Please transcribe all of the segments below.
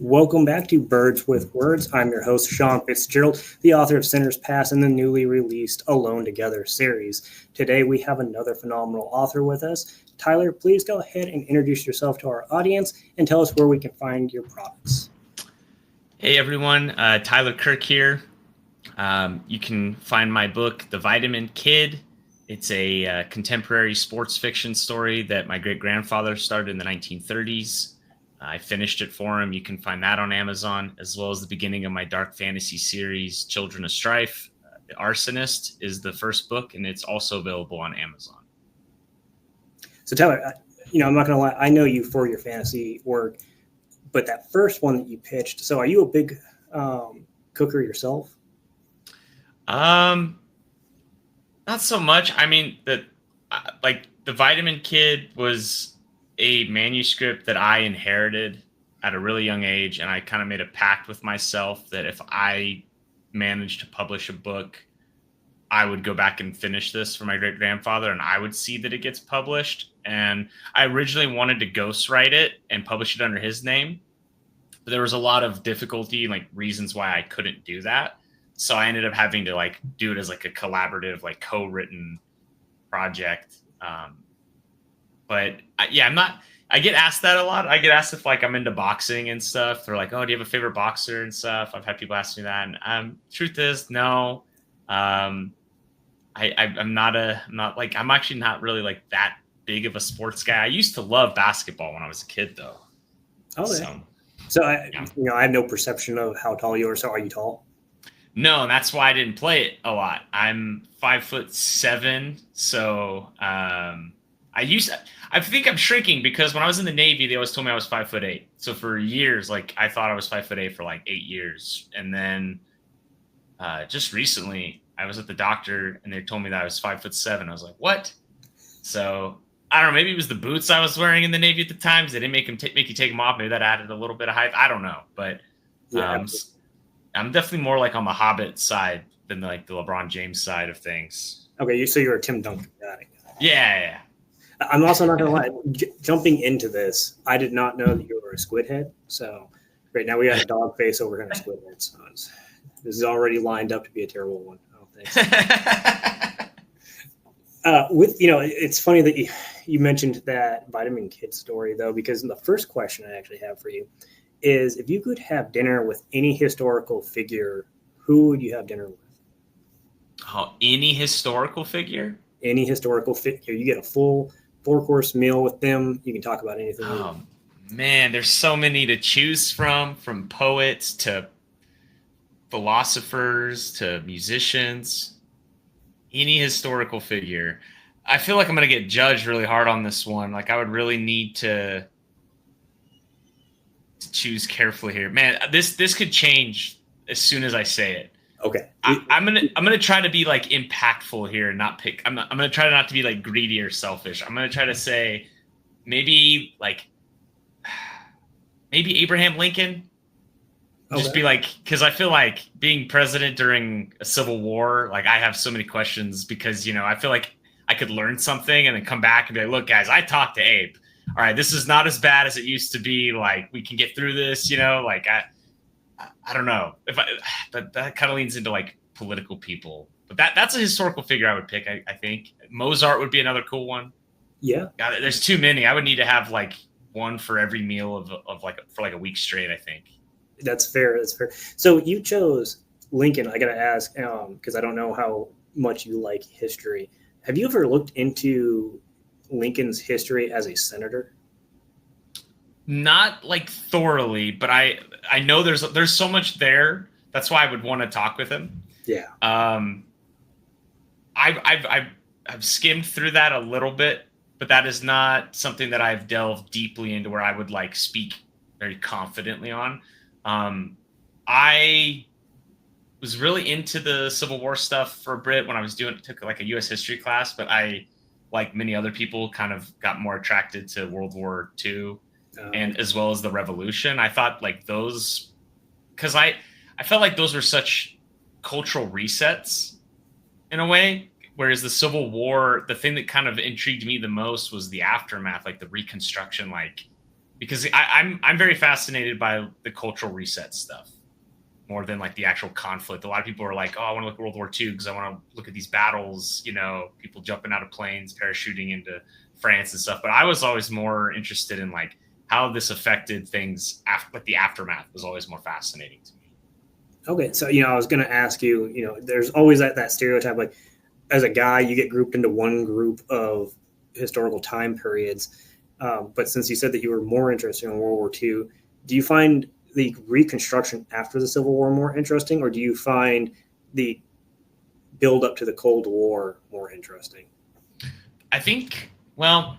Welcome back to Birds with Words. I'm your host, Sean Fitzgerald, the author of Sinner's Pass and the newly released Alone Together series. Today, we have another phenomenal author with us. Tyler, please go ahead and introduce yourself to our audience and tell us where we can find your products. Hey, everyone. Tyler Kirk here. You can find my book, The Vitamin Kid. It's a contemporary sports fiction story that my great-grandfather started in the 1930s. I finished it for him. You can find that on Amazon, as well as the beginning of my dark fantasy series, Children of Strife. The Arsonist is the first book, and it's also available on Amazon. So Tyler, I'm not going to lie, I know you for your fantasy work, but that first one that you pitched, so are you a big cooker yourself? Not so much. I mean, the Vitamin Kid was a manuscript that I inherited at a really young age, and I kind of made a pact with myself that if I managed to publish a book, I would go back and finish this for my great-grandfather, and I would see that it gets published. And I originally wanted to ghostwrite it and publish it under his name, but there was a lot of difficulty, reasons why I couldn't do that. So I ended up having to do it as a collaborative, co-written project. But I get asked that a lot. I get asked if I'm into boxing and stuff. They're like, oh, do you have a favorite boxer and stuff? I've had people ask me that. And truth is, no. I'm actually not really that big of a sports guy. I used to love basketball when I was a kid, though. Oh, yeah. So I have no perception of how tall you are. So are you tall? No, and that's why I didn't play it a lot. I'm 5'7", so I think I'm shrinking because when I was in the Navy, they always told me I was 5'8". So for years, I thought I was 5'8" for 8 years, and then just recently, I was at the doctor and they told me that I was 5'7". I was like, what? So I don't know. Maybe it was the boots I was wearing in the Navy at the time. They didn't make you take them off. Maybe that added a little bit of height. I don't know, but I'm definitely more on the Hobbit side than the LeBron James side of things. Okay, so you're a Tim Duncan guy. Yeah. I'm also not going to lie. Jumping into this, I did not know that you were a squid head. So right now we got a dog face over here, a squid head. So this is already lined up to be a terrible one. Oh, thanks. It's funny that you mentioned that Vitamin Kid story, though, because the first question I actually have for you is, if you could have dinner with any historical figure, who would you have dinner with? Oh, any historical figure? Any historical figure. You get a full 4-course meal with them. You can talk about anything. Oh, man, there's so many to choose from poets to philosophers to musicians. Any historical figure. I feel like I'm going to get judged really hard on this one. I would really need to choose carefully here. Man, this could change as soon as I say it. Okay. I'm gonna try to be impactful here and not pick. I'm gonna try not to be greedy or selfish. I'm gonna try to say maybe Abraham Lincoln. Okay. Just be because I feel being president during a civil war, I have so many questions because I feel like I could learn something and then come back and be like, look, guys, I talked to Abe. All right, this is not as bad as it used to be. We can get through this. I don't know if that kind of leans into political people, but that's a historical figure I would pick. I think Mozart would be another cool one. Yeah. God, there's too many. I would need to have one for every meal for a week straight, I think. That's fair. So you chose Lincoln. I got to ask, because I don't know how much you like history. Have you ever looked into Lincoln's history as a senator? Not thoroughly, but I know there's so much there. That's why I would want to talk with him. Yeah. I've skimmed through that a little bit, but that is not something that I've delved deeply into where I would speak very confidently on. I was really into the Civil War stuff for a bit when I was took a U.S. history class, but I, like many other people, kind of got more attracted to World War II. And as well as the Revolution. I thought those, because I felt like those were such cultural resets in a way, whereas the Civil War, the thing that kind of intrigued me the most was the aftermath, the Reconstruction, because I'm very fascinated by the cultural reset stuff more than like the actual conflict. A lot of people are like, oh, I want to look at World War II because I want to look at these battles, people jumping out of planes, parachuting into France and stuff. But I was always more interested in like how this affected things after, like the aftermath was always more fascinating to me. Okay, so I was going to ask you, there's always that stereotype, like as a guy, you get grouped into one group of historical time periods. But since you said that you were more interested in World War II, do you find the Reconstruction after the Civil War more interesting, or do you find the build up to the Cold War more interesting? I think, well,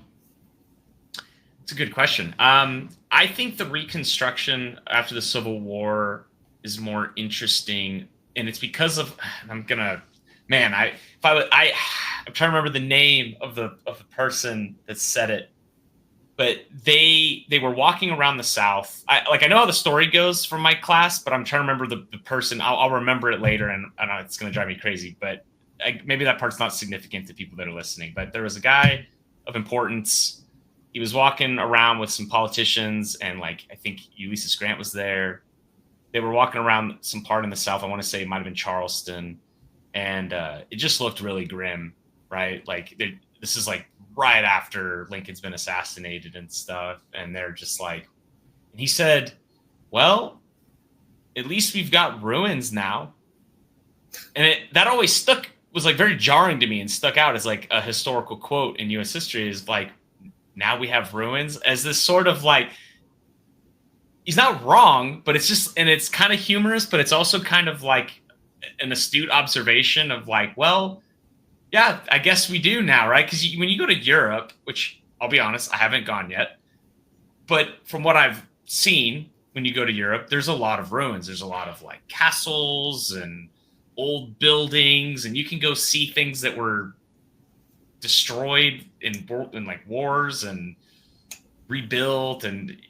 it's a good question. I think the Reconstruction after the Civil War is more interesting, and it's because of I'm gonna man, I'm trying to remember the name of the person that said it, but they were walking around the South. I know how the story goes from my class, but I'm trying to remember the person. I'll remember it later, and I know it's going to drive me crazy, but maybe that part's not significant to people that are listening. But there was a guy of importance. He was walking around with some politicians, and like I think Ulysses Grant was there. They were walking around some part in the South. I want to say it might have been Charleston, and it just looked really grim, right? Like this is like right after Lincoln's been assassinated and stuff. And they're just like, and he said, well, at least we've got ruins now. And that always was like very jarring to me and stuck out as like a historical quote in U.S. history is like, now we have ruins as this sort of like, he's not wrong, but it's just, and it's kind of humorous, but it's also kind of like an astute observation of like, well, yeah, I guess we do now, right? Because when you go to Europe, which I'll be honest, I haven't gone yet, but from what I've seen, when you go to Europe, there's a lot of ruins. There's a lot of like castles and old buildings, and you can go see things that were destroyed in like wars and rebuilt. And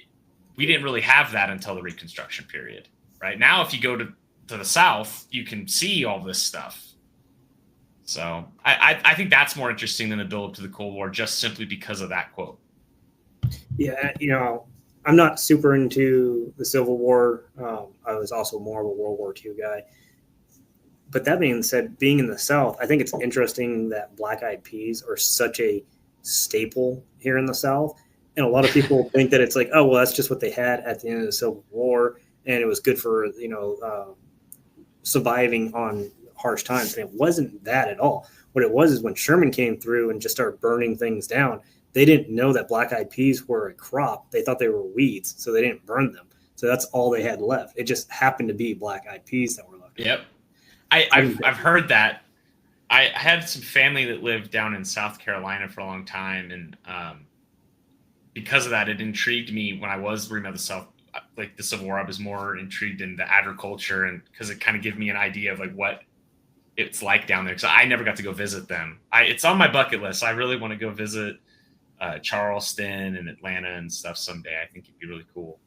we didn't really have that until the Reconstruction period, right? Now, if you go to the South, you can see all this stuff. So I think that's more interesting than the build up to the Cold War, just simply because of that quote. Yeah, I'm not super into the Civil War. I was also more of a World War II guy. But that being said, being in the South, I think it's interesting that Black Eyed Peas are such a staple here in the South. And a lot of people think that it's like, oh, well, that's just what they had at the end of the Civil War. And it was good for, surviving on harsh times. And it wasn't that at all. What it was is when Sherman came through and just started burning things down, they didn't know that Black Eyed Peas were a crop. They thought they were weeds, so they didn't burn them. So that's all they had left. It just happened to be Black Eyed Peas that were left. Yep. I've heard that. I had some family that lived down in South Carolina for a long time, and because of that, it intrigued me when I was reading about the South, like the Civil War. I was more intrigued in the agriculture, and because it kind of gave me an idea of like what it's like down there. Because I never got to go visit them. It's on my bucket list. I really want to go visit Charleston and Atlanta and stuff someday. I think it'd be really cool.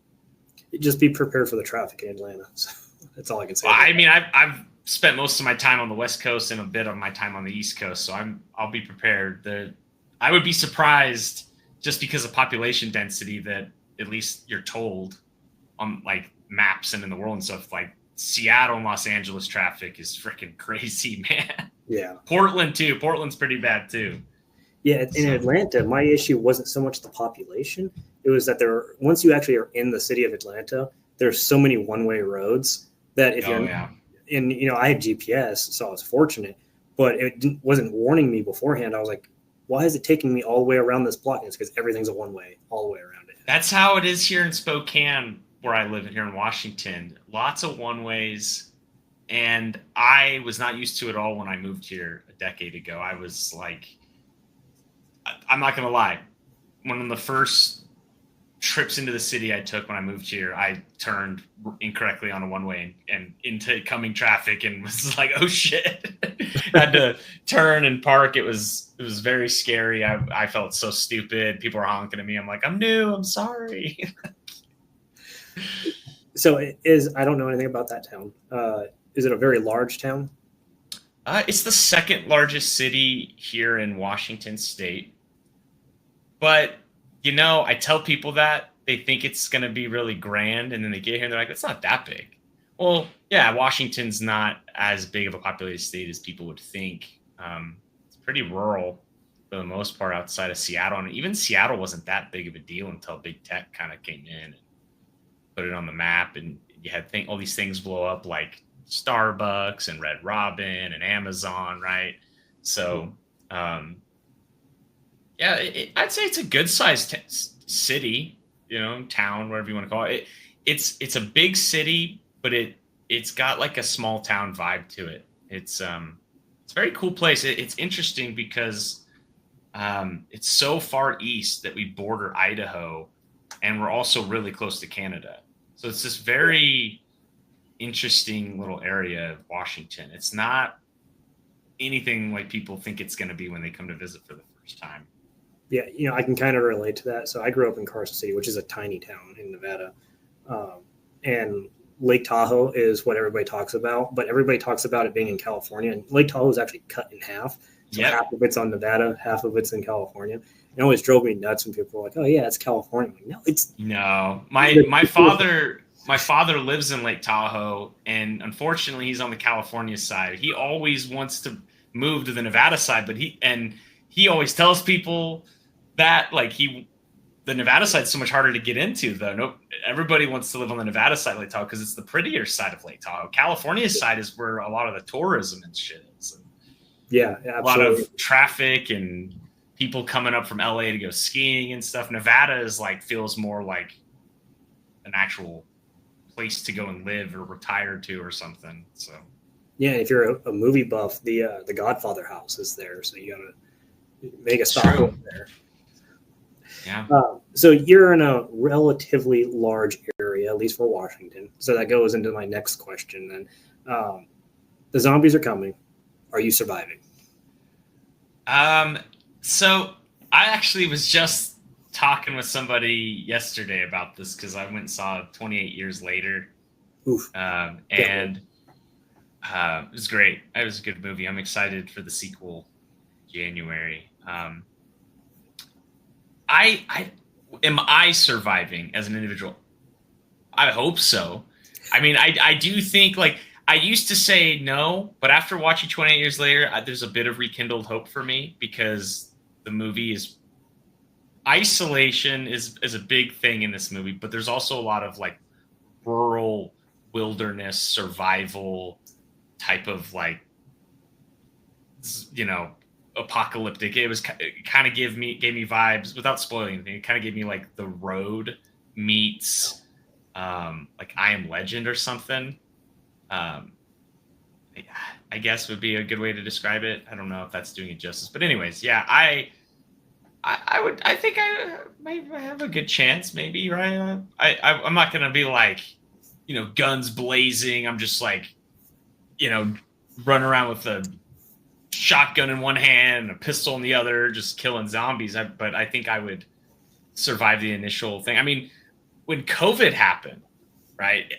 Just be prepared for the traffic in Atlanta. So that's all I can say. Well, I mean, I've spent most of my time on the West Coast and a bit of my time on the East Coast, so I'll be prepared. I would be surprised just because of population density that at least you're told on like maps and in the world and stuff, like Seattle and Los Angeles traffic is freaking crazy, man. Yeah. Portland too. Portland's pretty bad too. Yeah, in Atlanta, my issue wasn't so much the population. It was that once you actually are in the city of Atlanta, there's so many one-way roads that if you're and I had GPS, so I was fortunate, but it wasn't warning me beforehand. I was like, why is it taking me all the way around this block? And it's because everything's a one-way all the way around it. That's how it is here in Spokane, where I live here in Washington. Lots of one-ways, and I was not used to it all when I moved here a decade ago. I was like, I'm not going to lie. One of the first trips into the city I took when I moved here, I turned incorrectly on a one-way and into coming traffic and was like, oh shit. Had to turn and park. It was very scary. I felt so stupid. People were honking at me. I'm like, I'm new. I'm sorry. So I don't know anything about that town. Is it a very large town? It's the second largest city here in Washington State. But, I tell people that, they think it's going to be really grand, and then they get here and they're like, it's not that big. Well, yeah, Washington's not as big of a populated state as people would think. It's pretty rural for the most part outside of Seattle. And even Seattle wasn't that big of a deal until big tech kind of came in and put it on the map. And you had all these things blow up like Starbucks and Red Robin and Amazon, right? So, yeah, I'd say it's a good sized city, town, whatever you want to call it. It's a big city, but it's got like a small town vibe to it. It's a very cool place. It's interesting because it's so far east that we border Idaho, and we're also really close to Canada. So it's this very interesting little area of Washington. It's not anything like people think it's going to be when they come to visit for the first time. Yeah, I can kind of relate to that. So I grew up in Carson City, which is a tiny town in Nevada. And Lake Tahoe is what everybody talks about, but everybody talks about it being in California. And Lake Tahoe is actually cut in half. So half of it's on Nevada, half of it's in California. It always drove me nuts when people were like, "Oh yeah, it's California." Like, no, it's no. My father lives in Lake Tahoe, and unfortunately, he's on the California side. He always wants to move to the Nevada side, but he always tells people that the Nevada side is so much harder to get into, though. No, everybody wants to live on the Nevada side of Lake Tahoe because it's the prettier side of Lake Tahoe. California's side is where a lot of the tourism and shit is. Yeah, absolutely. A lot of traffic and people coming up from LA to go skiing and stuff. Nevada is feels more like an actual place to go and live or retire to or something. So yeah, if you're a movie buff, the Godfather house is there, so you gotta make a stop over there. Yeah. So you're in a relatively large area, at least for Washington. So that goes into my next question. Then, the zombies are coming. Are you surviving? So I actually was just talking with somebody yesterday about this because I went and saw 28 Years Later. Oof. And it was great. It was a good movie. I'm excited for the sequel in January. Am I surviving as an individual? I hope so. I mean, I do think I used to say no, but after watching 28 Years Later, there's a bit of rekindled hope for me because the movie is isolation is a big thing in this movie, but there's also a lot of rural wilderness survival type of apocalyptic. It kind of gave me vibes without spoiling anything. It kind of gave me The Road meets I Am Legend or something. I guess would be a good way to describe it. I don't know if that's doing it justice, but anyways, yeah, I think I might have a good chance, maybe, right? I'm not gonna be guns blazing. I'm just run around with a shotgun in one hand and a pistol in the other, just killing zombies. But I think I would survive the initial thing. I mean, when COVID happened, right?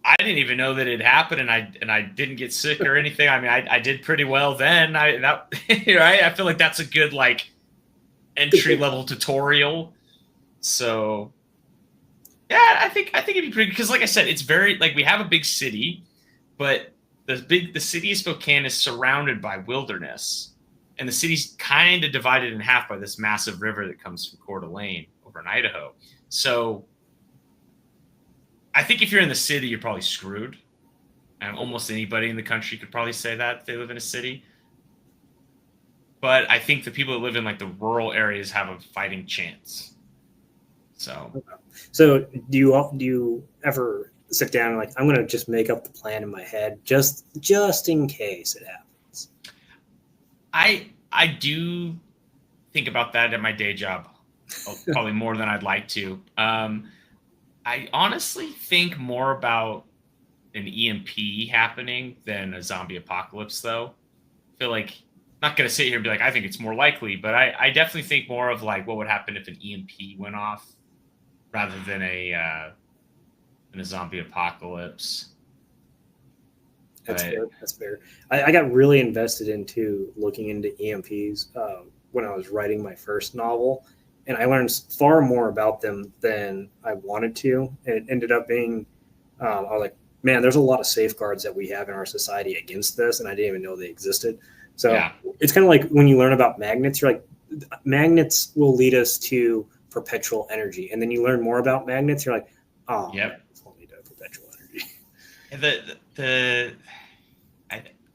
I didn't even know that it happened, and I didn't get sick or anything. I mean, I did pretty well then. Right? I feel like that's a good entry level tutorial. So yeah, I think it'd be pretty, because like I said, it's very we have a big city, but the city of Spokane is surrounded by wilderness, and the city's kind of divided in half by this massive river that comes from Coeur d'Alene over in Idaho. So I think if you're in the city, you're probably screwed. And almost anybody in the country could probably say that if they live in a city. But I think the people that live in the rural areas have a fighting chance. So do you ever sit down and I'm going to just make up the plan in my head just in case it happens? I do think about that at my day job, probably more than I'd like to. I honestly think more about an EMP happening than a zombie apocalypse, though. I feel I'm not going to sit here and be I think it's more likely, but I definitely think more of what would happen if an EMP went off rather than a zombie apocalypse. That's fair. I got really invested into looking into EMPs when I was writing my first novel. and I learned far more about them than I wanted to. And it ended up being, I was like, man, there's a lot of safeguards that we have in our society against this, and I didn't even know they existed. So Yeah. it's kind of like when you learn about magnets, you're like, magnets will lead us to perpetual energy, and then you learn more about magnets, you're like, oh, Yep. magnets won't lead to perpetual energy.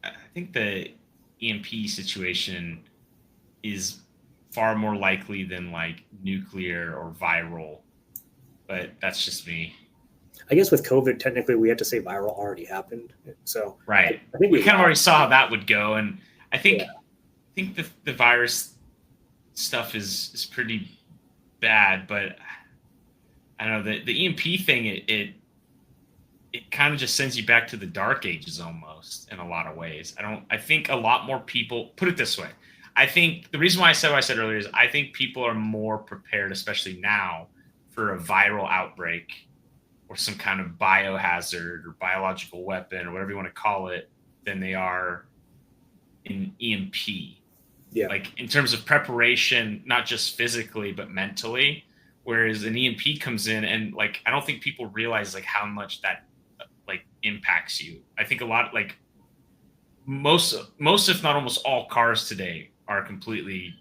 I think the EMP situation is far more likely than like nuclear or viral, but that's just me. I guess with COVID, technically, we have to say viral already happened. So Right. I think We kind of already saw how that would go, and I think Yeah. I think the virus stuff is pretty bad, but I don't know the EMP thing. It kind of just sends you back to the dark ages almost in a lot of ways. I think a lot more people put it this way. I think the reason why I said what I said earlier is I think people are more prepared, especially now, for a viral outbreak or some kind of biohazard or biological weapon or whatever you want to call it than they are in EMP. Yeah. Like in terms of preparation, not just physically, but mentally. Whereas an EMP comes in and like, I don't think people realize like how much that like impacts you. I think a lot like most if not almost all cars today are completely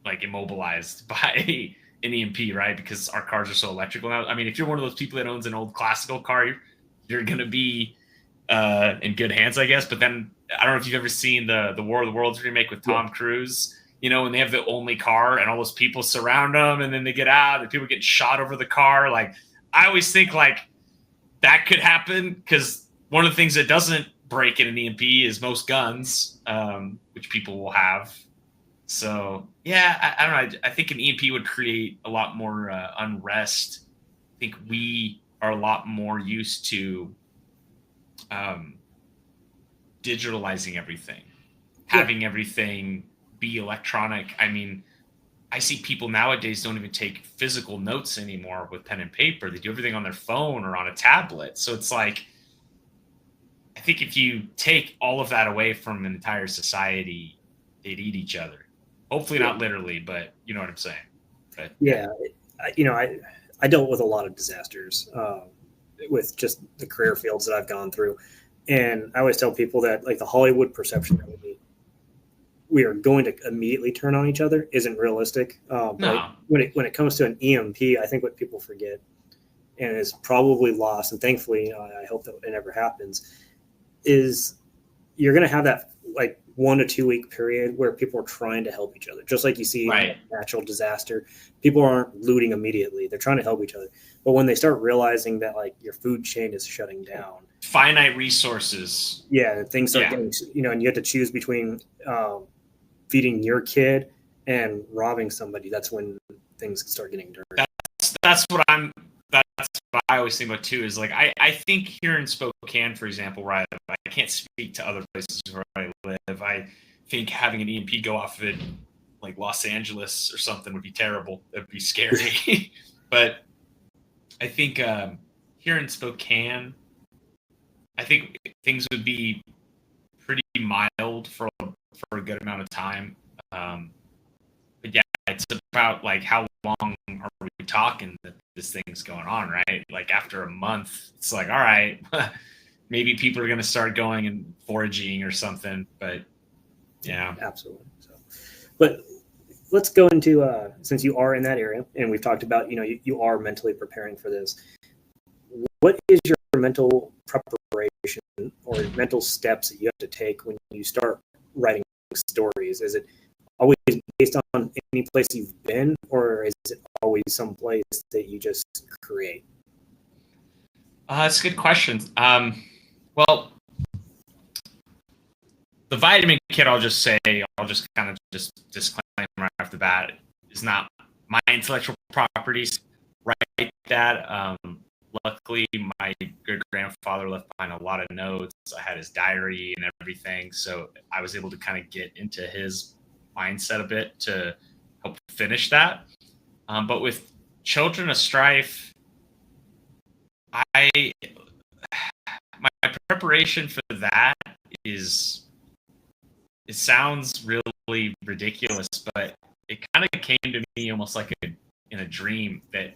like immobilized by an EMP, right? Because our cars are so electrical now. I mean, if you're one of those people that owns an old classical car, you're going to be in good hands, I guess. But then I don't know if you've ever seen the War of the Worlds remake with Tom Cruise, you know, when they have the only car and all those people surround them and then they get out and people get shot over the car. Like, I always think like that could happen because one of the things that doesn't break in an EMP is most guns, which people will have. So yeah, I don't know. I think an EMP would create a lot more unrest. I think we are a lot more used to digitalizing everything, having everything be electronic. I mean, I see people nowadays don't even take physical notes anymore with pen and paper. They do everything on their phone or on a tablet. So it's like, I think if you take all of that away from an entire society, they'd eat each other. Hopefully not literally, but you know what I'm saying. But yeah, you know, I dealt with a lot of disasters with just the career fields that I've gone through, and I always tell people that like the Hollywood perception that we are going to immediately turn on each other isn't realistic. No. But when it comes to an EMP, I think what people forget and is probably lost, and thankfully I hope that it never happens, is you're going to have that like 1 to 2 week period where people are trying to help each other. Just like you see in a natural disaster, people aren't looting immediately. They're trying to help each other. But when they start realizing that like your food chain is shutting down, finite resources. Yeah. Things start getting, you know, and you have to choose between feeding your kid and robbing somebody. That's when things start getting dirty. That's what I always think about too, is like, I think here in Spokane, for example, where I can't speak to other places where I live. I think having an EMP go off of it, like Los Angeles or something, would be terrible. That'd be scary. But I think here in Spokane, I think things would be pretty mild for a good amount of time. But yeah, it's about like how long are we talking that this thing's going on, right? Like after a month, it's like, all right, maybe people are going to start going and foraging or something. But yeah, absolutely. So, but let's go into since you are in that area and we've talked about, you know, you are mentally preparing for this. What is your mental preparation or mental steps that you have to take when you start writing stories? Is it always based on any place you've been, or is it always some place that you just create? That's a good question. Well, the vitamin kit, I'll just kind of just disclaim right off the bat, is not my intellectual properties. Write that. Luckily, my great grandfather left behind a lot of notes. I had his diary and everything, so I was able to kind of get into his mindset a bit to help finish that. But with Children of Strife, my preparation for that is, it sounds really ridiculous, but it kind of came to me almost like in a dream that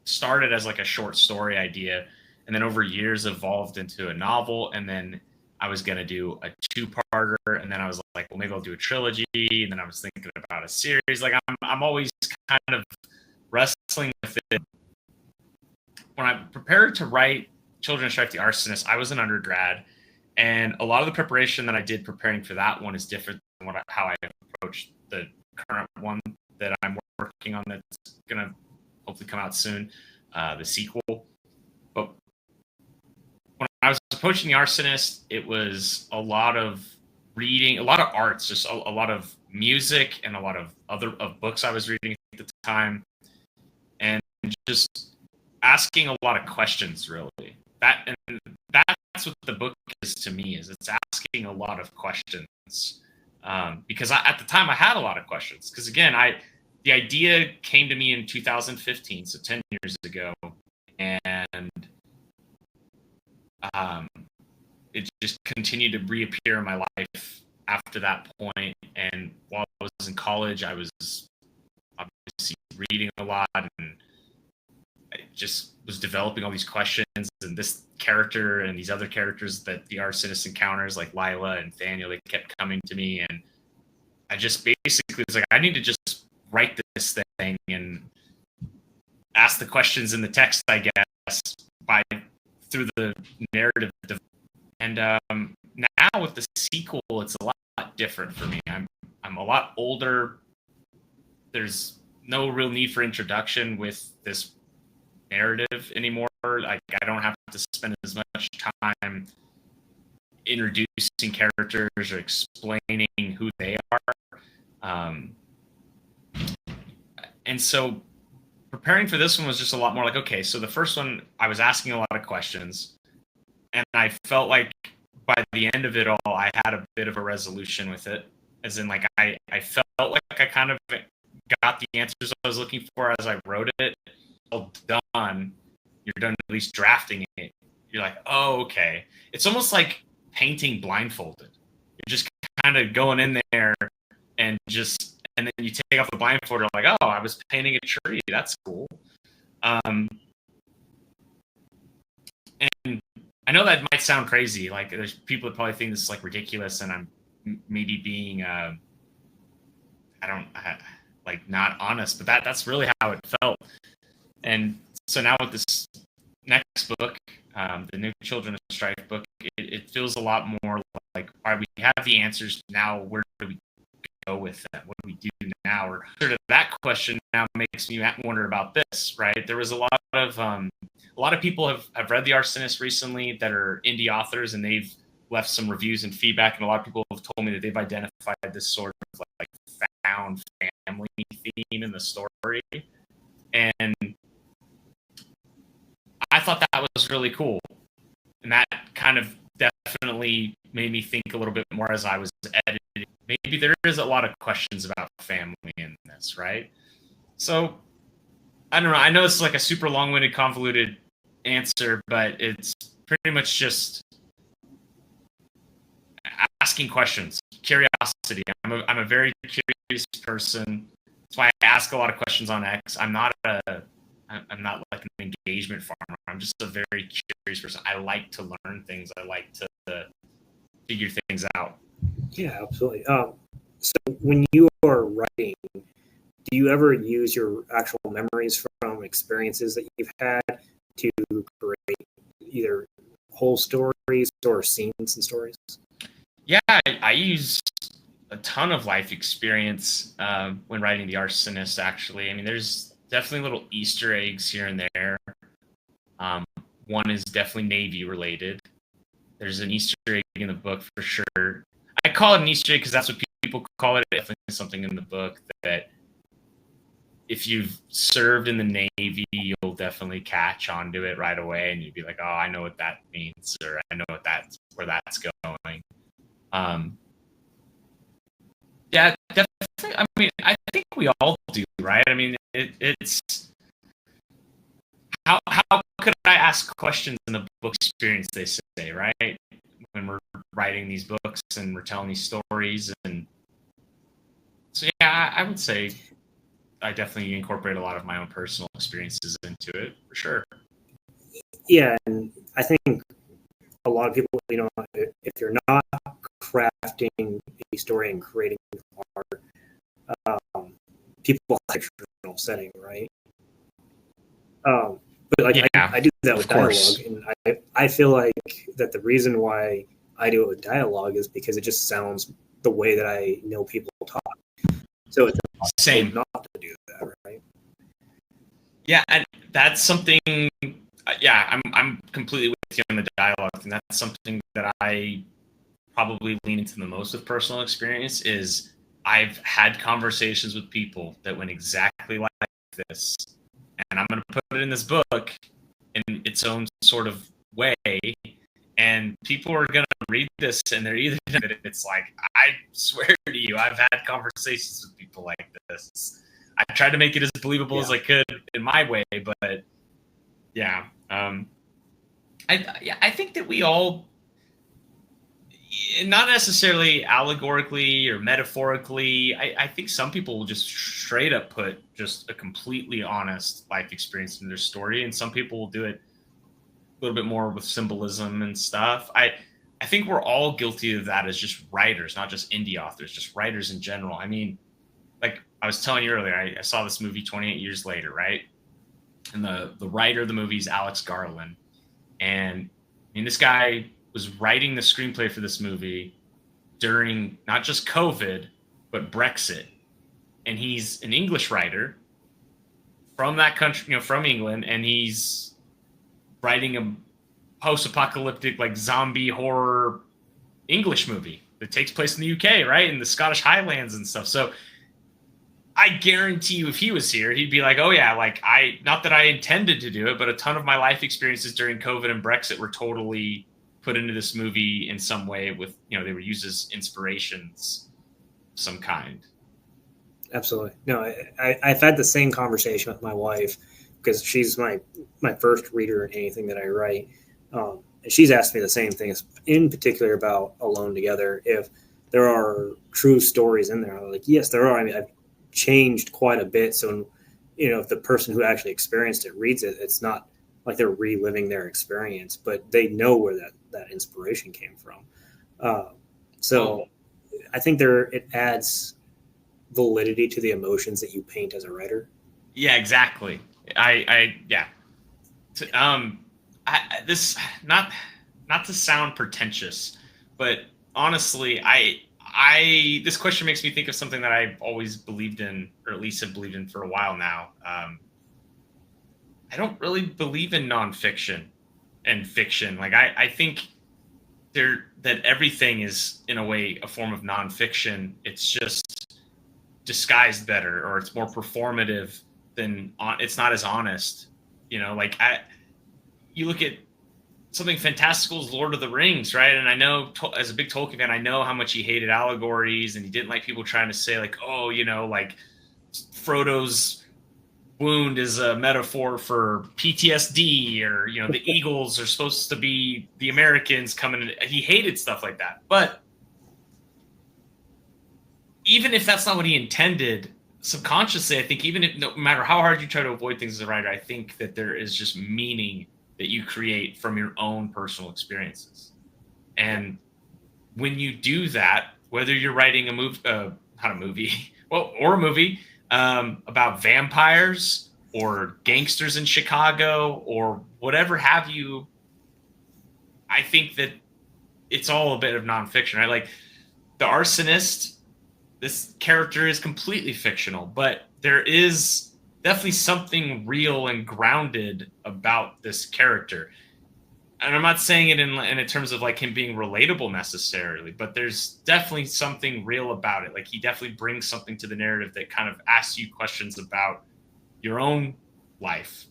started as like a short story idea, and then over years evolved into a novel, and then I was gonna do a two-parter, and then I was like, well, maybe I'll do a trilogy, and then I was thinking about a series. Like I'm always kind of wrestling with it. When I prepared to write Children of Strife, the Arsonist, I was an undergrad, and a lot of the preparation that I did preparing for that one is different than how I approached the current one that I'm working on that's gonna hopefully come out soon, the sequel. But when I was approaching the Arsonist, it was a lot of reading, a lot of arts, just a lot of music, and a lot of other books I was reading at the time, and just asking a lot of questions. Really, that's what the book is to me. Is it's asking a lot of questions, because at the time I had a lot of questions. Because again, the idea came to me in 2015, so 10 years ago, and it just continued to reappear in my life after that point. And while I was in college, I was obviously reading a lot, and I just was developing all these questions, and this character and these other characters that the Arsonist encounters, like Lila and Thaniel, they kept coming to me, and I just basically was like, I need to just write this thing and ask the questions in the text, I guess, through the narrative. And now with the sequel, it's a lot different for me. I'm a lot older. There's no real need for introduction with this narrative anymore. Like, I don't have to spend as much time introducing characters or explaining who they are. And so preparing for this one was just a lot more like, okay, so the first one, I was asking a lot of questions, and I felt like by the end of it all, I had a bit of a resolution with it. As in, like, I felt like I kind of got the answers I was looking for as I wrote it. All done. You're done at least drafting it. You're like, oh, okay. It's almost like painting blindfolded. You're just kind of going in there and then you take off the blindfold. You're like, oh, I was painting a tree. That's cool. And I know that might sound crazy. Like, there's people that probably think this is like ridiculous, and I'm maybe being, not honest, but that's really how it felt. And so now with this next book, the new Children of Strife book, it feels a lot more like, all right, we have the answers now. Where do we go with that? What do we do now? Or sort of that question now makes me wonder about this, right? There was a lot of people have read The Arsonist recently that are indie authors, and they've left some reviews and feedback, and a lot of people have told me that they've identified this sort of like found family theme in the story. And I thought that was really cool. And that kind of definitely made me think a little bit more as I was editing. Maybe there is a lot of questions about family in this, right? So, I don't know. I know it's like a super long-winded, convoluted answer, but it's pretty much just asking questions, curiosity. I'm a very curious person. That's why I ask a lot of questions on X. I'm not like an engagement farmer. I'm just a very curious person. I like to learn things. I like to figure things out. Yeah, absolutely. So when you are writing, do you ever use your actual memories from experiences that you've had to create either whole stories or scenes and stories? Yeah, I use a ton of life experience when writing The Arsonist, actually. I mean, there's definitely little Easter eggs here and there. One is definitely Navy related. There's an Easter egg in the book for sure. I call it an Easter egg because that's what people call it. Definitely something in the book that if you've served in the Navy, you'll definitely catch onto it right away, and you'd be like, "Oh, I know what that means," or "I know where that's going." Yeah, definitely. I mean, I think we all do, right? I mean, it's how could I ask questions in the book experience? They say, right, when we're writing these books and we're telling these stories, and So yeah, I would say I definitely incorporate a lot of my own personal experiences into it for sure. Yeah, and I think a lot of people, if you're not crafting a story and creating art, people like fictional setting, right? But like Yeah, I do that with of course. dialogue, and I feel like that the reason why I do it with dialogue is because it just sounds the way that I know people talk. So it's impossible Same. not to do that, right? Yeah, and that's something. Yeah, I'm completely with you on the dialogue, and that's something that I probably lean into the most with personal experience. Is I've had conversations with people that went exactly like this, and I'm going to put it in this book in its own sort of way, and people are going to read this, and they're either it's like, I swear to you, I've had conversations with people like this. I tried to make it as believable as I could in my way, but yeah, I think that we all, not necessarily allegorically or metaphorically, I think some people will just straight up put just a completely honest life experience in their story, and some people will do it a little bit more with symbolism and stuff. I think we're all guilty of that as just writers, not just indie authors, just writers in general. I mean, like I was telling you earlier, I saw this movie 28 years later, right? And the writer of the movie is Alex Garland. And I mean, this guy was writing the screenplay for this movie during not just COVID, but Brexit. And he's an English writer from that country, from England, and he's writing a post-apocalyptic, like zombie horror English movie that takes place in the UK, right? In the Scottish Highlands and stuff. So I guarantee you, if he was here, he'd be like, oh yeah, like not that I intended to do it, but a ton of my life experiences during COVID and Brexit were totally put into this movie in some way with, they were used as inspirations of some kind. Absolutely. No, I've had the same conversation with my wife because she's my first reader in anything that I write. And she's asked me the same thing, in particular about Alone Together, if there are true stories in there. I'm like, yes, there are. I mean, I've changed quite a bit. So, if the person who actually experienced it reads it, it's not like they're reliving their experience, but they know where that inspiration came from. So I think it adds validity to the emotions that you paint as a writer. Yeah, exactly. Yeah. This not to sound pretentious, but honestly, this question makes me think of something that I've always believed in, or at least have believed in for a while now. I don't really believe in nonfiction and fiction. Like I think that everything is in a way a form of nonfiction. It's just disguised better, or it's more performative than it's not as honest. Like you look at something fantastical as Lord of the Rings, right? And I know, as a big Tolkien fan, I know how much he hated allegories, and he didn't like people trying to say like, oh, like Frodo's wound is a metaphor for PTSD, or the Eagles are supposed to be the Americans coming in. He hated stuff like that. But even if that's not what he intended, subconsciously, I think even if, no matter how hard you try to avoid things as a writer, I think that there is just meaning that you create from your own personal experiences. And when you do that, whether you're writing a movie, not a movie, or a movie about vampires or gangsters in Chicago or whatever have you, I think that it's all a bit of nonfiction, right? Like the arsonist, this character is completely fictional, but there is definitely something real and grounded about this character. And I'm not saying it in terms of like him being relatable necessarily, but there's definitely something real about it. Like he definitely brings something to the narrative that kind of asks you questions about your own life,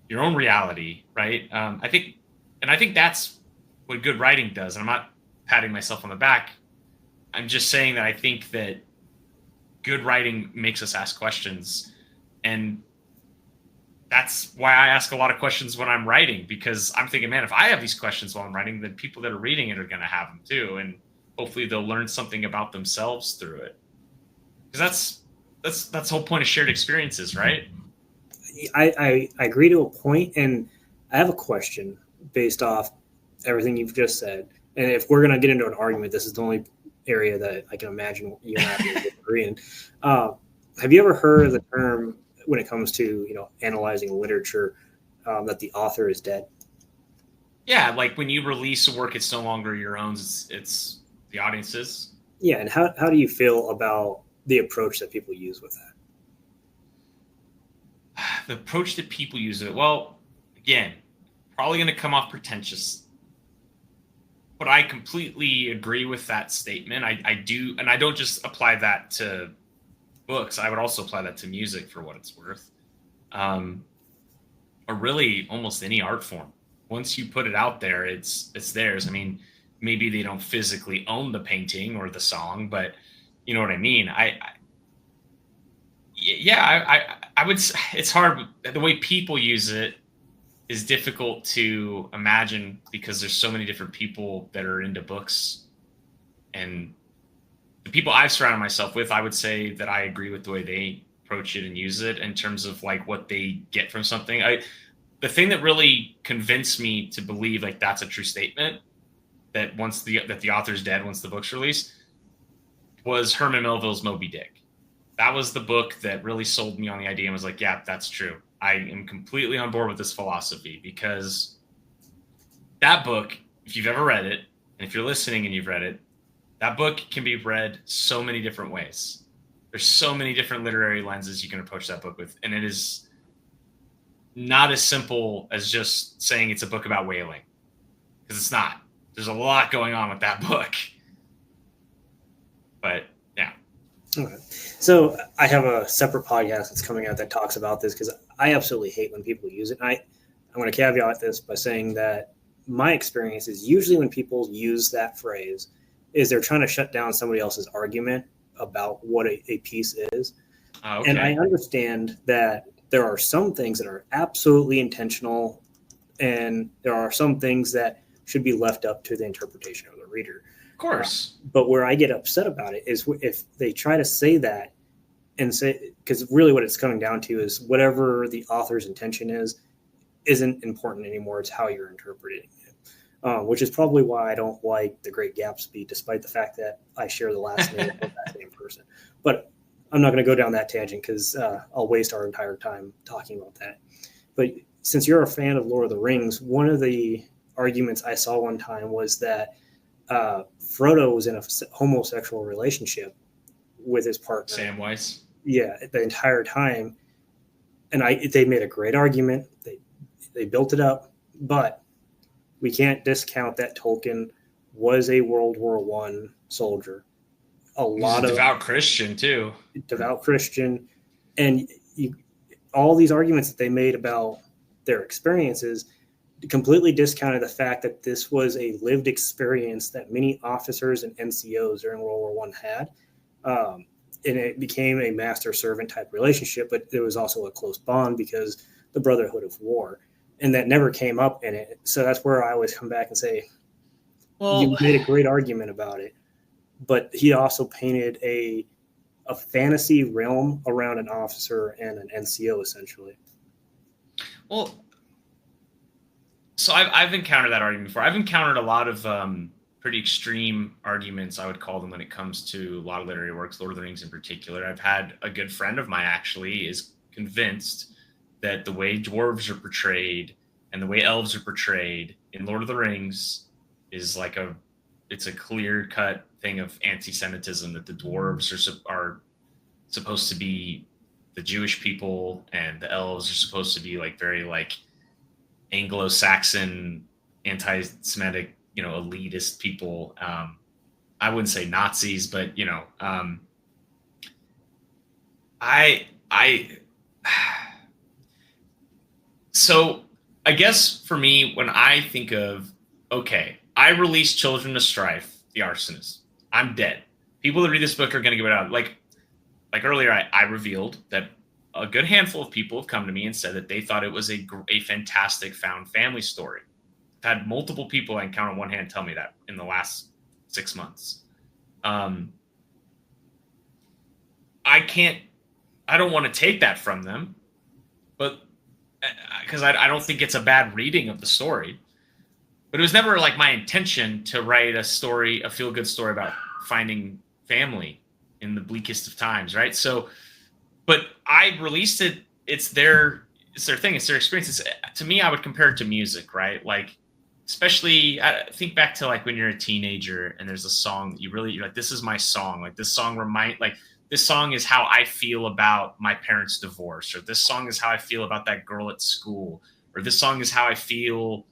your own reality, right? I think that's what good writing does. And I'm not patting myself on the back. I'm just saying that I think that good writing makes us ask questions, and that's why I ask a lot of questions when I'm writing, because I'm thinking, man, if I have these questions while I'm writing, then people that are reading it are going to have them too, and hopefully they'll learn something about themselves through it. Because that's the whole point of shared experiences, right? I agree to a point, and I have a question based off everything you've just said. And if we're going to get into an argument, this is the only area that I can imagine you and I will agree in. Uh, have you ever heard of the term when it comes to analyzing literature that the author is dead? Yeah, like when you release a work, it's no longer your own; it's the audience's. Yeah, and how do you feel about the approach that people use with that? The approach that people use it. Well, again, probably going to come off pretentious, but I completely agree with that statement. I do, and I don't just apply that to books. I would also apply that to music for what it's worth, um, or really almost any art form. Once you put it out there, it's theirs. I mean, maybe they don't physically own the painting or the song, but you know what I mean. Yeah, I would. It's hard. The way people use it is difficult to imagine because there's so many different people that are into books, and the people I've surrounded myself with, I would say that I agree with the way they approach it and use it in terms of like what they get from something. The thing that really convinced me to believe like that's a true statement that the author's dead once the book's released was Herman Melville's Moby Dick. That was the book that really sold me on the idea and was like, yeah, that's true. I am completely on board with this philosophy because that book, if you've ever read it, and if you're listening and you've read it, that book can be read so many different ways. There's so many different literary lenses you can approach that book with. And it is not as simple as just saying it's a book about whaling, because it's not. There's a lot going on with that book. But yeah. Okay. So I have a separate podcast that's coming out that talks about this because I absolutely hate when people use it. I'm going to caveat this by saying that my experience is usually when people use that phrase is they're trying to shut down somebody else's argument about what a piece is. Okay. And I understand that there are some things that are absolutely intentional and there are some things that should be left up to the interpretation of the reader. Of course. But where I get upset about it is if they try to say that and say, because really what it's coming down to is whatever the author's intention is, isn't important anymore. It's how you're interpreting it, which is probably why I don't like The Great Gatsby, despite the fact that I share the last name of that same person. But I'm not going to go down that tangent because I'll waste our entire time talking about that. But since you're a fan of Lord of the Rings, one of the arguments I saw one time was that Frodo was in a homosexual relationship with his partner, Samwise. Yeah, the entire time, and they made a great argument. They built it up, but we can't discount that Tolkien was a World War I soldier. He's a devout Christian too. Devout Christian, and all these arguments that they made about their experiences completely discounted the fact that this was a lived experience that many officers and NCOs during World War I had. And it became a master-servant type relationship, but there was also a close bond because the brotherhood of war. And that never came up in it. So that's where I always come back and say, well, you made a great argument about it. But he also painted a fantasy realm around an officer and an NCO, essentially. Well, so I've encountered that argument before. I've encountered a lot of pretty extreme arguments, I would call them, when it comes to a lot of literary works, Lord of the Rings in particular. I've had a good friend of mine actually is convinced that the way dwarves are portrayed and the way elves are portrayed in Lord of the Rings is like it's a clear-cut thing of anti-Semitism, that the dwarves are supposed to be the Jewish people and the elves are supposed to be like very like Anglo-Saxon, anti-Semitic, elitist people. I wouldn't say Nazis, but so I guess for me, when I think of, okay, I released Children of Strife, the Arsonist, I'm dead. People that read this book are going to give it out. Like earlier, I revealed that a good handful of people have come to me and said that they thought it was a fantastic found family story. I've had multiple people I can count on one hand tell me that in the last 6 months. I don't want to take that from them, but because I don't think it's a bad reading of the story. But it was never like my intention to write a feel-good story about finding family in the bleakest of times, right? So, but I released it. It's their thing. It's their experience. To me, I would compare it to music, right? Like, especially I think back to like when you're a teenager and there's a song that you're like, this is my song. Like this song this song is how I feel about my parents' divorce, or this song is how I feel about that girl at school, or this song is how I feel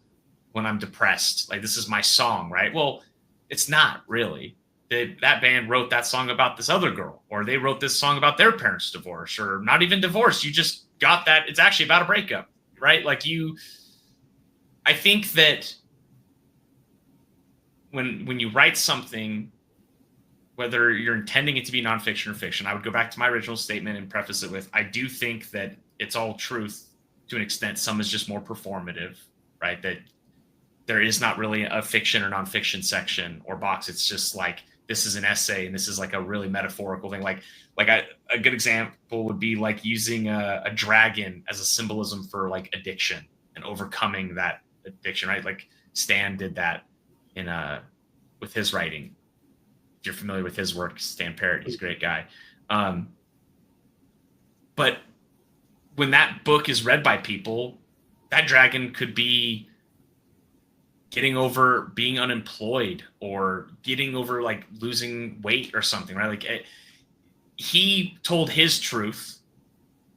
when I'm depressed. Like this is my song, right? Well, it's not really. That band wrote that song about this other girl, or they wrote this song about their parents' divorce, or not even divorce. You just got that. It's actually about a breakup, right? Like I think that when you write something, whether you're intending it to be nonfiction or fiction, I would go back to my original statement and preface it with, I do think that it's all truth to an extent. Some is just more performative, right? That there is not really a fiction or nonfiction section or box. It's just like, this is an essay and this is like a really metaphorical thing. Like a good example would be like using a dragon as a symbolism for like addiction and overcoming that addiction, right? Like Stan did that with his writing. If you're familiar with his work, Stan Parrott, he's a great guy. But when that book is read by people, that dragon could be getting over being unemployed or getting over like losing weight or something, right? Like he told his truth,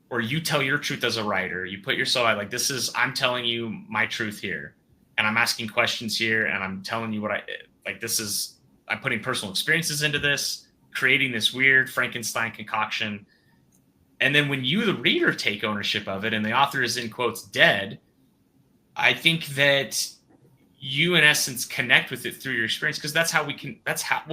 or you tell your truth as a writer. You put yourself out like, I'm telling you my truth here, and I'm asking questions here, and I'm telling you I'm putting personal experiences into this, creating this weird Frankenstein concoction. And then when you, the reader, take ownership of it and the author is in quotes dead, I think that you in essence connect with it through your experience, because that's what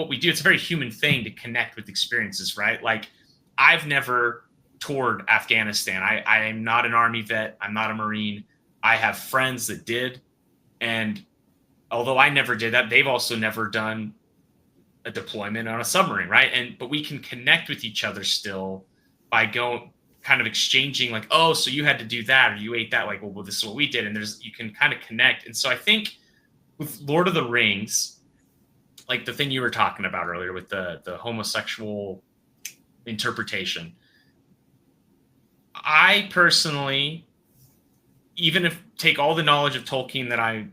we do. It's a very human thing to connect with experiences, right? Like I've never toured Afghanistan. I am not an Army vet. I'm not a Marine. I have friends that did. And although I never did that, they've also never done a deployment on a submarine, right? But we can connect with each other still by kind of exchanging like, oh, so you had to do that, or you ate that, like, well, this is what we did. And you can kind of connect. And so I think with Lord of the Rings, like the thing you were talking about earlier with the homosexual interpretation, I personally, even if take all the knowledge of Tolkien that I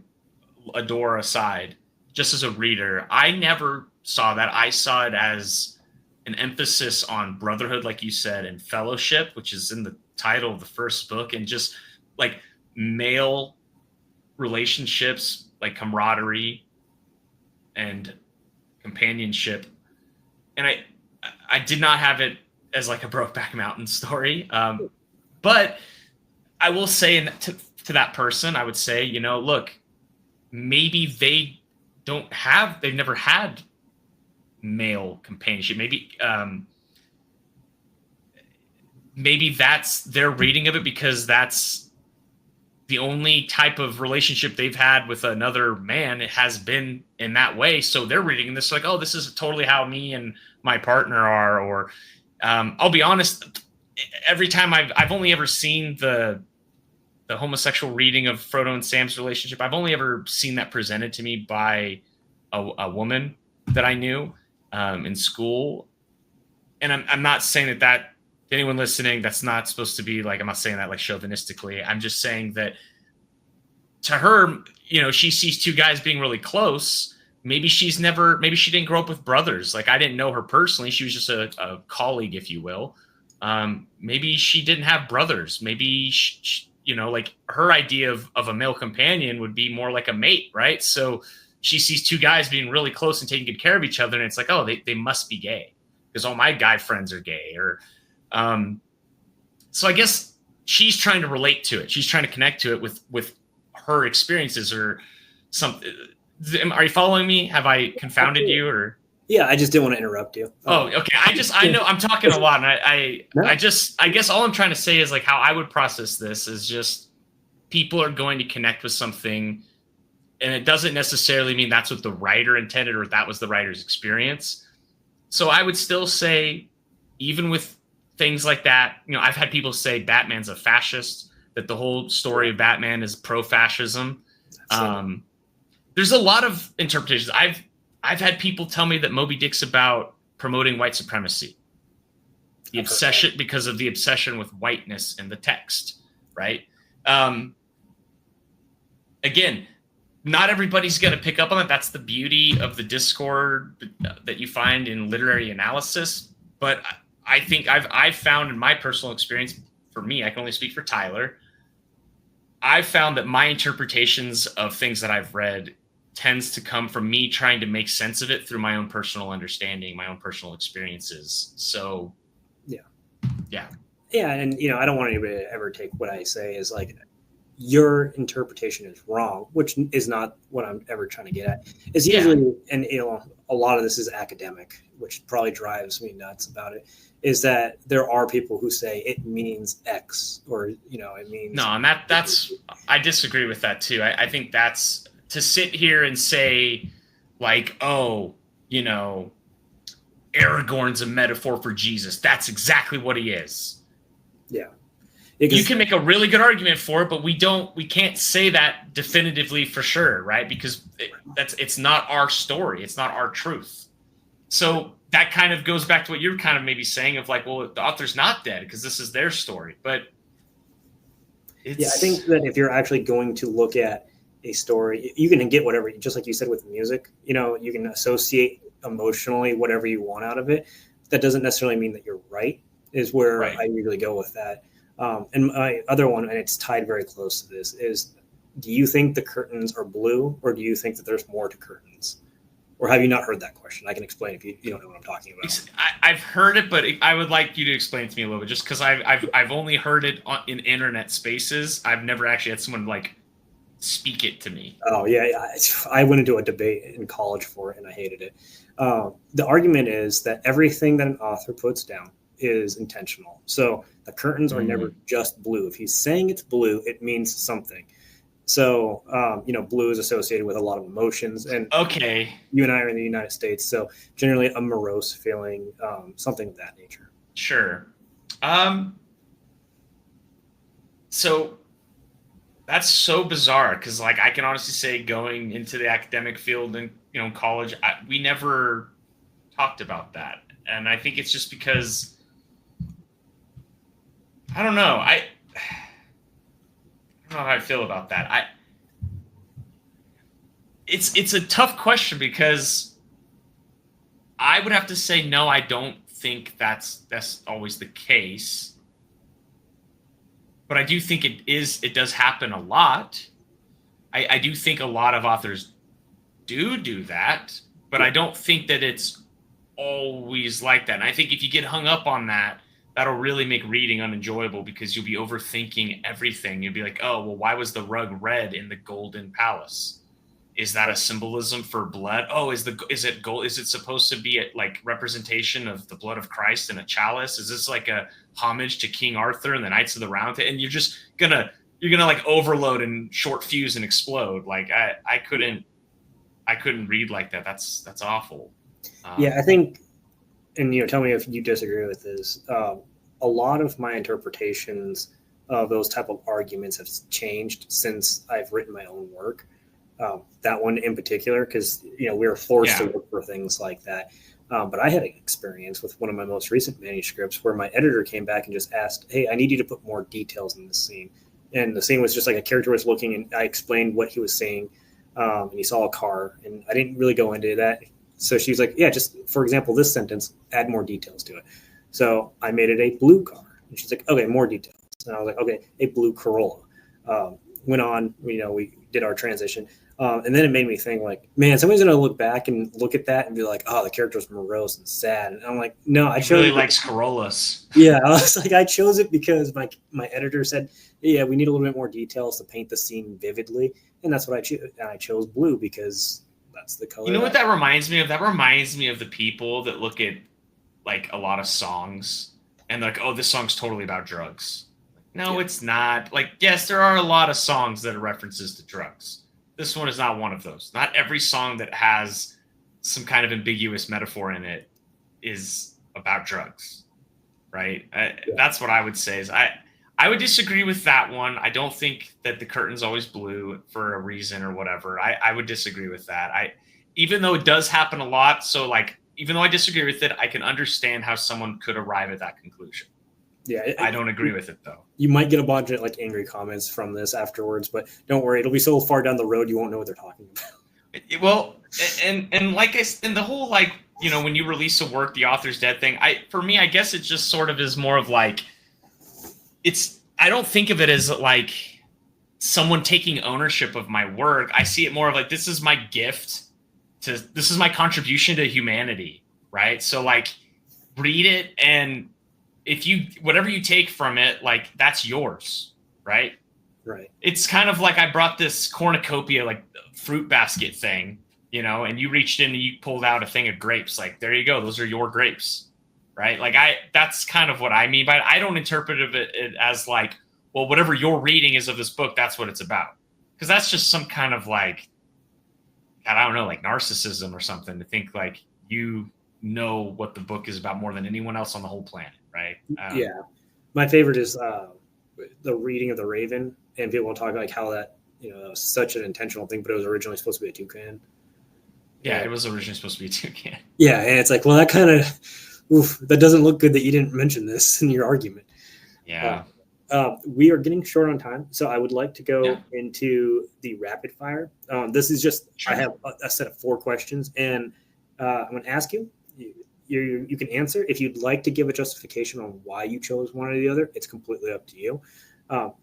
adore aside, just as a reader, I never saw that. I saw it as an emphasis on brotherhood, like you said, and fellowship, which is in the title of the first book, and just like male relationships, like camaraderie and companionship. And I did not have it as like a Brokeback Mountain story. But I will say to that person, I would say, look, maybe they've never had male companionship. Maybe that's their reading of it, because that's the only type of relationship they've had with another man. It has been in that way. So they're reading this like, oh, this is totally how me and my partner are. Or I'll be honest, every time I've only ever seen the homosexual reading of Frodo and Sam's relationship. I've only ever seen that presented to me by a woman that I knew in school. And I'm not saying that anyone listening, that's not supposed to be like, I'm not saying that like chauvinistically. I'm just saying that to her, she sees two guys being really close. Maybe she didn't grow up with brothers. Like I didn't know her personally. She was just a colleague, if you will. Maybe she didn't have brothers. Maybe like her idea of a male companion would be more like a mate, right? So she sees two guys being really close and taking good care of each other, and it's like, oh, they must be gay because all my guy friends are gay. Or so I guess she's trying to relate to it. She's trying to connect to it with her experiences or something. Are you following me? Have I confounded you? Or yeah, I just didn't want to interrupt you. Oh, okay. I know I'm talking a lot, and I guess all I'm trying to say is like how I would process this is just people are going to connect with something, and it doesn't necessarily mean that's what the writer intended or that was the writer's experience. So I would still say, even with things like that. I've had people say Batman's a fascist, that the whole story of Batman is pro-fascism. There's a lot of interpretations. I've had people tell me that Moby Dick's about promoting white supremacy. The obsession, because of the obsession with whiteness in the text, right? Again, not everybody's going to pick up on it. That's the beauty of the discord that you find in literary analysis. But I think I've found in my personal experience, for me, I can only speak for Tyler, I've found that my interpretations of things that I've read tends to come from me trying to make sense of it through my own personal understanding, my own personal experiences. So, yeah, and I don't want anybody to ever take what I say as like your interpretation is wrong, which is not what I'm ever trying to get at. It's usually, and a lot of this is academic, which probably drives me nuts about it, is that there are people who say it means X, or it means no, and that's I disagree with that too. I think that's to sit here and say like, oh, Aragorn's a metaphor for Jesus. That's exactly what he is. Yeah. You can make a really good argument for it, but we can't say that definitively for sure, right? Because it's not our story. It's not our truth. So that kind of goes back to what you're kind of maybe saying of like, well, the author's not dead because this is their story. But I think that if you're actually going to look at a story, you can get whatever, just like you said with music, you can associate emotionally whatever you want out of it. That doesn't necessarily mean that you're right, is where I usually go with that. And my other one, and it's tied very close to this, is do you think the curtains are blue, or do you think that there's more to curtains? Or have you not heard that question? I can explain if you don't know what I'm talking about. I've heard it, but I would like you to explain it to me a little bit, just because I've only heard it in internet spaces. I've never actually had someone like speak it to me. Oh, yeah. I went into a debate in college for it, and I hated it. The argument is that everything that an author puts down is intentional. So the curtains are never just blue. If he's saying it's blue, it means something. So, blue is associated with a lot of emotions. And you and I are in the United States, so generally a morose feeling, something of that nature. Sure. So that's so bizarre because, like, I can honestly say going into the academic field and, college, we never talked about that. And I think it's just because, I don't know. I don't know how I feel about that. It's a tough question because I would have to say no. I don't think that's always the case, but I do think it does happen a lot. I do think a lot of authors do that, but I don't think that it's always like that. And I think if you get hung up on that, that'll really make reading unenjoyable because you'll be overthinking everything. You'll be like, oh, well, why was the rug red in the Golden Palace? Is that a symbolism for blood? Oh, is it gold? Is it supposed to be a like representation of the blood of Christ in a chalice? Is this like a homage to King Arthur and the Knights of the Round Table? And you're just gonna like overload and short fuse and explode. Like I couldn't read like that. That's awful. I think, and tell me if you disagree with this. A lot of my interpretations of those type of arguments have changed since I've written my own work. That one in particular, because we were forced to look for things like that. But I had an experience with one of my most recent manuscripts where my editor came back and just asked, "Hey, I need you to put more details in this scene." And the scene was just like a character was looking, and I explained what he was saying, and he saw a car, and I didn't really go into that. So she's like, "Yeah, just for example, this sentence, add more details to it." So I made it a blue car, and she's like, "Okay, more details." And I was like, "Okay, a blue Corolla." Went on, we did our transition. And then it made me think like, man, somebody's going to look back and look at that and be like, oh, the character's morose and sad. And I'm like, no, I chose really likes Corollas. Yeah. I was like, I chose it because my editor said, yeah, we need a little bit more details to paint the scene vividly. And that's what I chose. And I chose blue because that's the color. You know what that reminds me of? That reminds me of the people that look at like a lot of songs and they're like, oh, this song's totally about drugs. No, it's not. Like, yes, there are a lot of songs that are references to drugs. This one is not one of those. Not every song that has some kind of ambiguous metaphor in it is about drugs. right? Yeah. That's what I would say. Is I would disagree with that one. I don't think that the curtain's always blue for a reason or whatever. I would disagree with that. Even though it does happen a lot, so like even though I disagree with it, I can understand how someone could arrive at that conclusion. Yeah, I don't agree with it though. You might get a bunch of like angry comments from this afterwards, but don't worry, it'll be so far down the road you won't know what they're talking about. Well, and like and the whole like when you release a work, the author's dead thing. For me, I guess it just sort of is more of like I don't think of it as like someone taking ownership of my work. I see it more of like this is my gift this is my contribution to humanity, right? So like read it, and if whatever you take from it, like that's yours, right? Right. It's kind of like I brought this cornucopia, like fruit basket thing, and you reached in and you pulled out a thing of grapes. Like, there you go. Those are your grapes, right? Like that's kind of what I mean by it. I don't interpret it as like, well, whatever your reading is of this book, that's what it's about. Because that's just some kind of like, I don't know, like narcissism or something to think like you know what the book is about more than anyone else on the whole planet, right? Yeah. My favorite is the reading of the Raven, and people talk like how that that was such an intentional thing, but it was originally supposed to be a toucan. Yeah, it was originally supposed to be a toucan. Yeah, and it's like, well, that kind of that doesn't look good that you didn't mention this in your argument. Yeah. We are getting short on time, so I would like to go into the rapid fire. This is just I have a set of 4 questions, and I'm going to ask you. You can answer. If you'd like to give a justification on why you chose one or the other, it's completely up to you.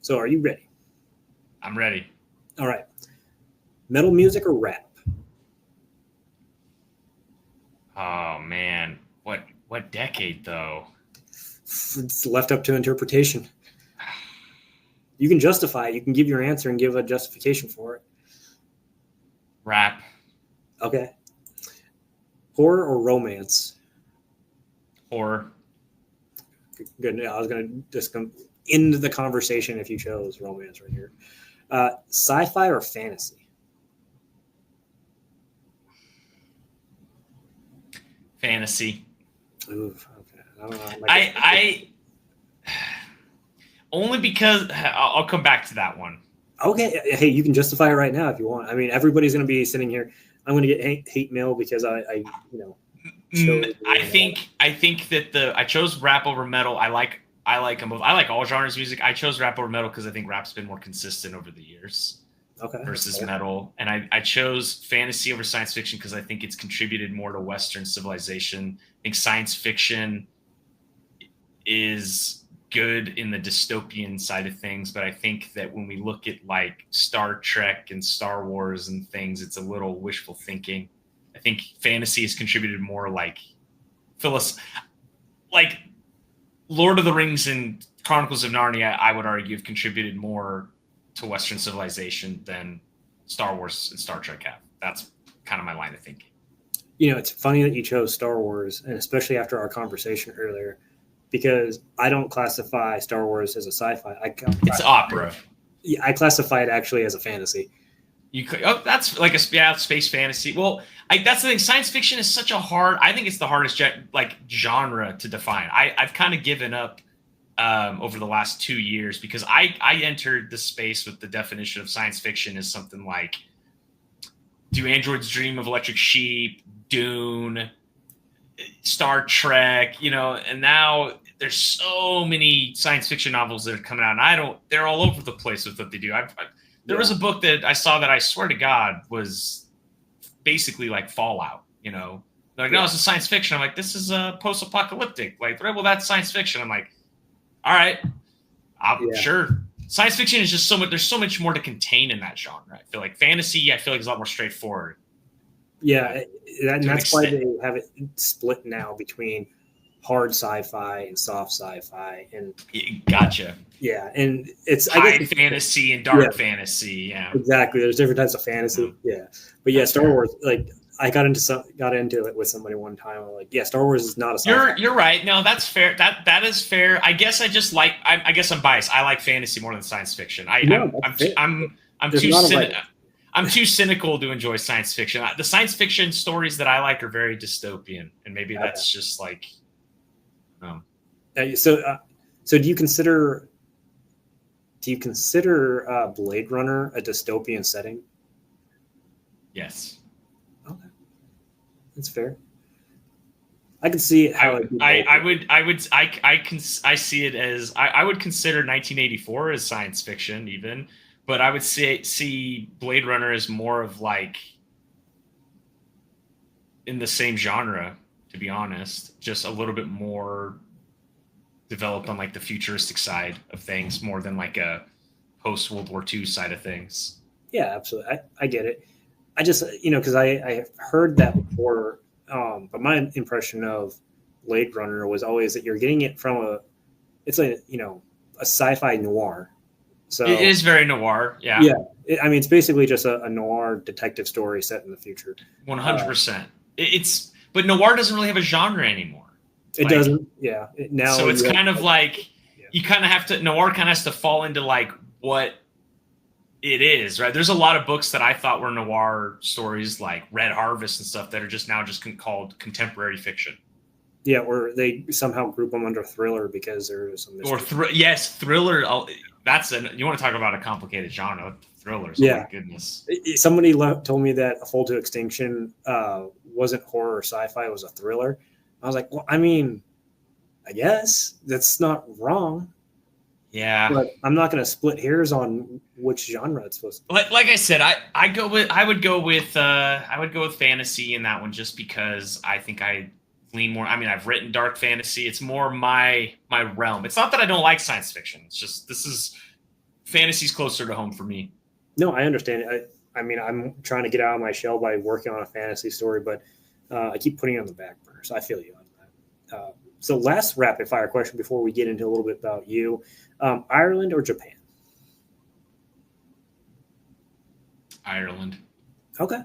So are you ready? I'm ready. All right. Metal music or rap? Oh, man. What decade, though? It's left up to interpretation. You can justify it. You can give your answer and give a justification for it. Rap. Okay. Horror or romance? Horror. Good. I was going to just end the conversation if you chose romance right here. Sci-fi or fantasy? Fantasy. Ooh, okay. I don't know. I only because I'll come back to that one. Okay. Hey, you can justify it right now if you want. I mean, everybody's going to be sitting here. I'm going to get hate mail because I think that I chose rap over metal. I like them both. I like all genres of music. I chose rap over metal because I think rap's been more consistent over the years. Okay. Versus metal. And I chose fantasy over science fiction because I think it's contributed more to Western civilization. I think science fiction is good in the dystopian side of things, but I think that when we look at like Star Trek and Star Wars and things, it's a little wishful thinking. I think fantasy has contributed more like like Lord of the Rings and Chronicles of Narnia, I would argue, have contributed more to Western civilization than Star Wars and Star Trek have. That's kind of my line of thinking. It's funny that you chose Star Wars, and especially after our conversation earlier, because I don't classify Star Wars as a sci-fi. It's opera. Yeah, I classify it actually as a fantasy. That's like a space fantasy. Well, that's the thing. Science fiction is such a I think it's the hardest genre to define. I've kind of given up over the last 2 years because I entered the space with the definition of science fiction as something like Do Androids Dream of Electric Sheep, Dune, Star Trek, and now there's so many science fiction novels that are coming out, and they're all over the place with what they do. There was a book that I saw that I swear to God was basically like Fallout, like, no, it's a science fiction. I'm like, this is a post-apocalyptic. Like, well, that's science fiction. I'm like, all right, I'm sure. Science fiction is just so much. There's so much more to contain in that genre. I feel like fantasy. I feel like is a lot more straightforward. Yeah, that's why they have it split now between hard sci-fi and soft sci-fi. And gotcha. Yeah, and it's high fantasy and dark fantasy. Yeah, exactly. There's different types of fantasy. Yeah, but yeah, Star Wars. Like I got into it with somebody one time. I'm like, yeah, Star Wars is not a sci-fi. You're right. No, that's fair. That is fair. I guess I just like. I guess I'm biased. I like fantasy more than science fiction. I'm too cynical to enjoy science fiction. The science fiction stories that I like are very dystopian, and maybe that's just like. So do you consider Blade Runner a dystopian setting? Yes. Okay, that's fair. I can see how I see it as I would consider 1984 as science fiction even, but I would see Blade Runner as more of like in the same genre, to be honest, just a little bit more developed on like the futuristic side of things more than like a post World War II side of things. Yeah, absolutely. I get it. I just, because I heard that before, but my impression of Blade Runner was always that you're getting it from it's a, a sci-fi noir. So It is very noir. Yeah. yeah, it's basically just a noir detective story set in the future. 100%. But noir doesn't really have a genre anymore. It Like, doesn't. Yeah. Now so it's kind of like yeah. you kind of have to noir kind of has to fall into like what it is, right? There's a lot of books that I thought were noir stories like Red Harvest and stuff that are just now called contemporary fiction. Yeah, or they somehow group them under thriller because there's some mystery. Yes, thriller. You want to talk about a complicated genre? Thrillers. Yeah. Oh my goodness. Somebody told me that A Full to Extinction wasn't horror or sci-fi; it was a thriller. I was like, well, I guess that's not wrong. Yeah, but I'm not going to split hairs on which genre it's supposed to be. Like I said, I would go with fantasy in that one just because I think I lean more. I mean, I've written dark fantasy. It's more my realm. It's not that I don't like science fiction. It's just fantasy's closer to home for me. No, I understand it. I'm trying to get out of my shell by working on a fantasy story, but I keep putting it on the back burner. So I feel you on that. So last rapid fire question before we get into a little bit about you. Ireland or Japan? Ireland. Okay.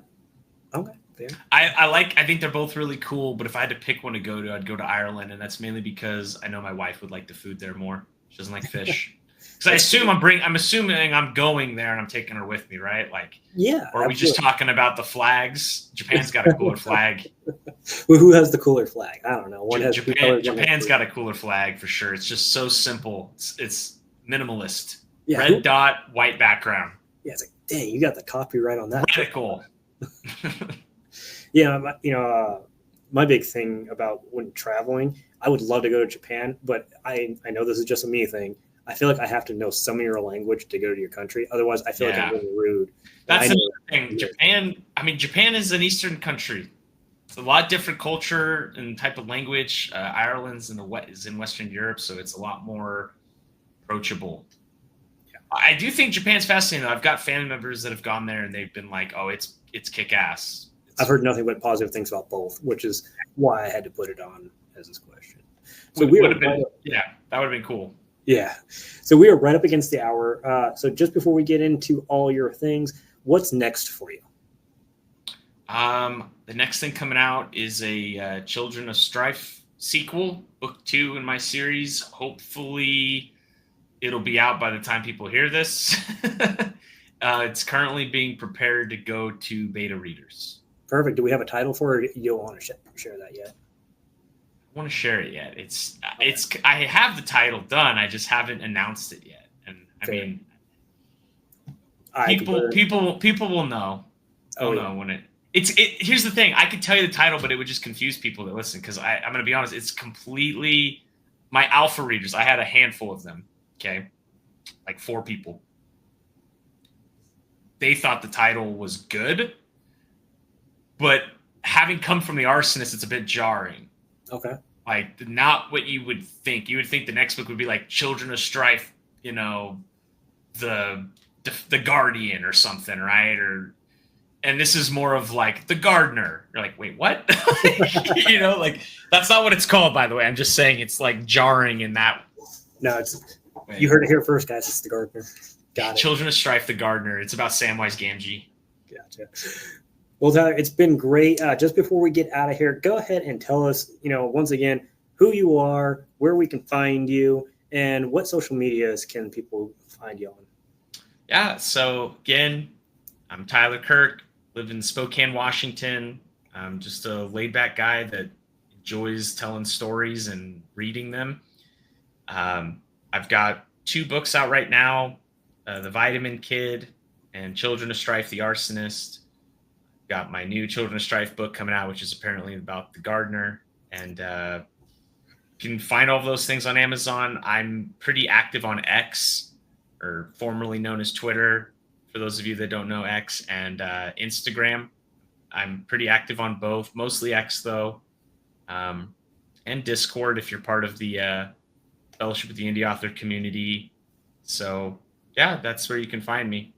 Fair. I think they're both really cool, but if I had to pick one to go to, I'd go to Ireland, and that's mainly because I know my wife would like the food there more. She doesn't like fish. Because I'm assuming I'm going there and I'm taking her with me, right? Like, yeah. Or are we just talking about the flags? Japan's got a cooler flag. Well, who has the cooler flag? I don't know. Japan's got a cooler flag for sure. It's just so simple. It's minimalist. Yeah, red dot, white background. Yeah, it's like, dang, you got the copyright on that. Radical. Yeah, my big thing about when traveling, I would love to go to Japan, but I know this is just a me thing. I feel like I have to know some of your language to go to your country. Otherwise, I feel like I'm really rude. That's another thing. Japan is an Eastern country. It's a lot different culture and type of language. Ireland's is in Western Europe, so it's a lot more approachable. Yeah. I do think Japan's fascinating, though. I've got family members that have gone there, and they've been like, oh, it's kick-ass. I've heard nothing but positive things about both, which is why I had to put it on as this question. So that would have been cool. Yeah. So we are right up against the hour. So just before we get into all your things, what's next for you? The next thing coming out is a Children of Strife sequel, book 2 in my series. Hopefully it'll be out by the time people hear this. It's currently being prepared to go to beta readers. Perfect. Do we have a title for it? You don't want to share that yet? I want to share it yet. I have the title done. I just haven't announced it yet. And people will know. They'll know when it. Here's the thing. I could tell you the title, but it would just confuse people that listen. Because I'm going to be honest. It's completely my alpha readers. I had a handful of them. Okay, like 4 people. They thought the title was good, but having come from the arsonist, it's a bit jarring. Okay. Like, not what you would think. You would think the next book would be like Children of Strife, the Guardian or something, right? And this is more of like The Gardener. You're like, wait, what? That's not what it's called, by the way. I'm just saying it's like jarring in that. No, you heard it here first, guys. It's The Gardener. Got it. Children of Strife, The Gardener. It's about Samwise Gamgee. Gotcha. Well, Tyler, it's been great. Just before we get out of here, go ahead and tell us, once again, who you are, where we can find you, and what social medias can people find you on. Yeah, so again, I'm Tyler Kirk, live in Spokane, Washington. I'm just a laid-back guy that enjoys telling stories and reading them. I've got 2 books out right now, The Vitamin Kid and Children of Strife, the Arsonist. Got my new Children of Strife book coming out, which is apparently about the gardener. And you can find all of those things on Amazon. I'm pretty active on X, or formerly known as Twitter, for those of you that don't know X, and Instagram. I'm pretty active on both, mostly X though, and Discord if you're part of the Fellowship of the Indie Author community. So yeah, that's where you can find me.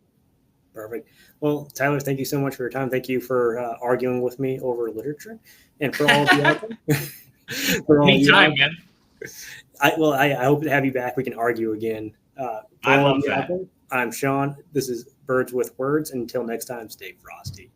Perfect. Well, Tyler, thank you so much for your time. Thank you for arguing with me over literature, and for all of you out there. Anytime, man. I hope to have you back. We can argue again. I love that. I'm Sean. This is Birds with Words. Until next time, stay frosty.